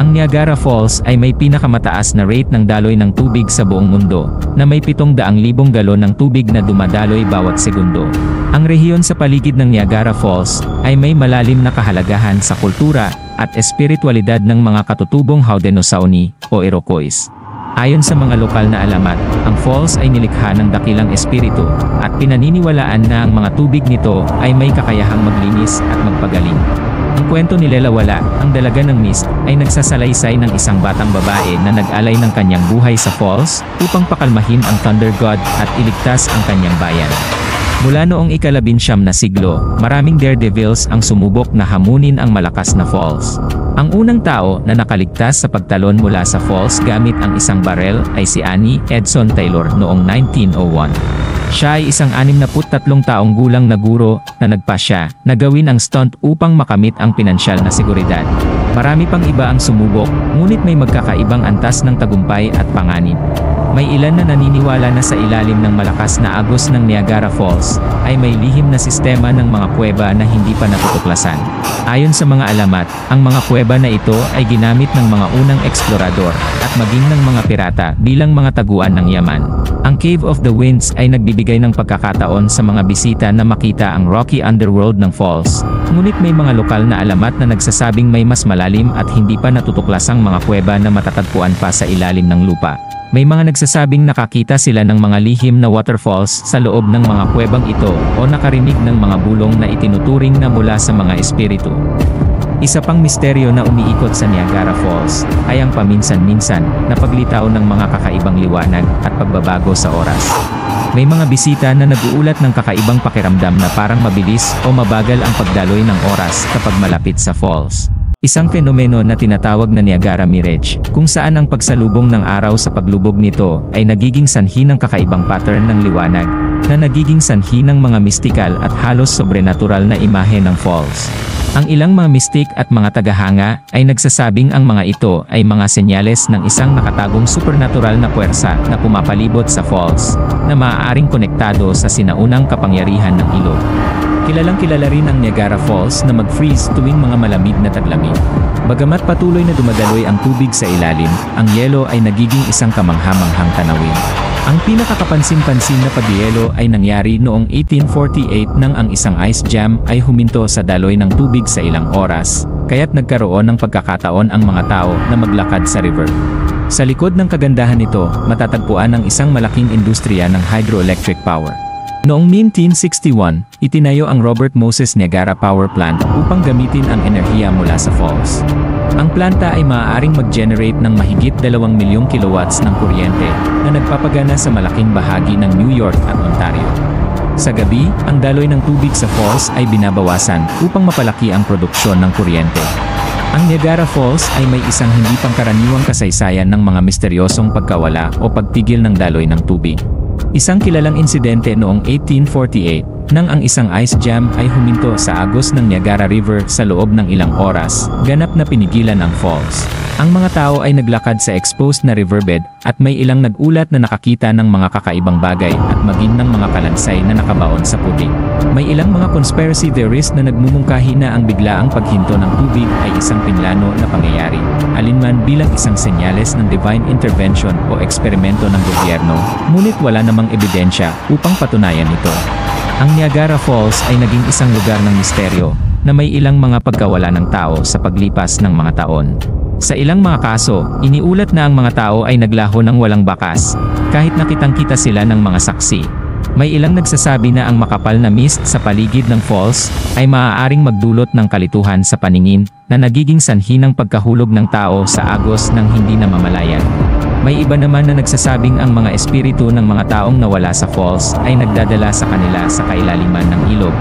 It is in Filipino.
Ang Niagara Falls ay may pinakamataas na rate ng daloy ng tubig sa buong mundo, na may 700,000 galon ng tubig na dumadaloy bawat segundo. Ang rehiyon sa paligid ng Niagara Falls ay may malalim na kahalagahan sa kultura at espiritualidad ng mga katutubong Haudenosaunee o Iroquois. Ayon sa mga lokal na alamat, ang falls ay nilikha ng dakilang espiritu, at pinaniniwalaan na ang mga tubig nito ay may kakayahang maglinis at magpagaling. Ang kwento ni Lela Wala, ang dalaga ng mist, ay nagsasalaysay ng isang batang babae na nag-alay ng kanyang buhay sa falls, upang pakalmahin ang Thunder God at iligtas ang kanyang bayan. Mula noong ika-19 na siglo, maraming daredevils ang sumubok na hamunin ang malakas na falls. Ang unang tao na nakaligtas sa pagtalon mula sa falls gamit ang isang barel ay si Annie Edson Taylor noong 1901. Siya ay isang 63 taong gulang na guro na nagpasya na gawin ang stunt upang makamit ang pinansyal na seguridad. Marami pang iba ang sumubok, ngunit may magkakaibang antas ng tagumpay at panganib. May ilan na naniniwala na sa ilalim ng malakas na agos ng Niagara Falls ay may lihim na sistema ng mga kuweba na hindi pa natutuklasan. Ayon sa mga alamat, ang mga kuweba na ito ay ginamit ng mga unang eksplorador at maging ng mga pirata bilang mga taguan ng yaman. Ang Cave of the Winds ay nagbibigay ng pagkakataon sa mga bisita na makita ang rocky underworld ng falls. Ngunit may mga lokal na alamat na nagsasabing may mas malalim at hindi pa natutuklasang mga kuweba na matatagpuan pa sa ilalim ng lupa. May mga nagsasabing nakakita sila ng mga lihim na waterfalls sa loob ng mga kuwebang ito o nakarinig ng mga bulong na itinuturing na mula sa mga espiritu. Isa pang misteryo na umiikot sa Niagara Falls ay ang paminsan-minsan na paglitaw ng mga kakaibang liwanag at pagbabago sa oras. May mga bisita na nag-uulat ng kakaibang pakiramdam na parang mabilis o mabagal ang pagdaloy ng oras kapag malapit sa falls. Isang fenomeno na tinatawag na Niagara Mirage, kung saan ang pagsalubong ng araw sa paglubog nito ay nagiging sanhi ng kakaibang pattern ng liwanag, na nagiging sanhi ng mga mistikal at halos sobrenatural na imahe ng falls. Ang ilang mga mistik at mga tagahanga ay nagsasabing ang mga ito ay mga senyales ng isang nakatagong supernatural na puwersa na pumapalibot sa falls, na maaaring konektado sa sinaunang kapangyarihan ng ilog. Kilalang-kilala rin ang Niagara Falls na mag-freeze tuwing mga malamig na taglamig. Bagamat patuloy na dumadaloy ang tubig sa ilalim, ang yelo ay nagiging isang kamangha-manghang tanawin. Ang pinakakapansin-pansin na pagyelo ay nangyari noong 1848 nang ang isang ice jam ay huminto sa daloy ng tubig sa ilang oras, kaya't nagkaroon ng pagkakataon ang mga tao na maglakad sa river. Sa likod ng kagandahan nito, matatagpuan ang isang malaking industriya ng hydroelectric power. Noong 1961, itinayo ang Robert Moses Niagara Power Plant upang gamitin ang enerhiya mula sa falls. Ang planta ay maaaring mag-generate ng mahigit 2 milyong kilowatts ng kuryente na nagpapagana sa malaking bahagi ng New York at Ontario. Sa gabi, ang daloy ng tubig sa falls ay binabawasan upang mapalaki ang produksyon ng kuryente. Ang Niagara Falls ay may isang hindi pangkaraniwang kasaysayan ng mga misteryosong pagkawala o pagtigil ng daloy ng tubig. Isang kilalang insidente noong 1848, nang ang isang ice jam ay huminto sa agos ng Niagara River sa loob ng ilang oras, ganap na pinigilan ang falls. Ang mga tao ay naglakad sa exposed na riverbed, at may ilang nag-ulat na nakakita ng mga kakaibang bagay at maging ng mga kalansay na nakabaon sa putik. May ilang mga conspiracy theorists na nagmumungkahi na ang biglaang paghinto ng tubig ay isang pinlano na pangyayari, alinman bilang isang senyales ng divine intervention o eksperimento ng gobyerno, ngunit wala namang ebidensya upang patunayan ito. Ang Niagara Falls ay naging isang lugar ng misteryo, na may ilang mga pagkawala ng tao sa paglipas ng mga taon. Sa ilang mga kaso, iniulat na ang mga tao ay naglaho ng walang bakas, kahit nakitang-kita sila ng mga saksi. May ilang nagsasabi na ang makapal na mist sa paligid ng falls ay maaaring magdulot ng kalituhan sa paningin, na nagiging sanhi ng pagkahulog ng tao sa agos ng hindi namamalayan. May iba naman na nagsasabing ang mga espiritu ng mga taong nawala sa falls ay nagdadala sa kanila sa kailaliman ng ilog.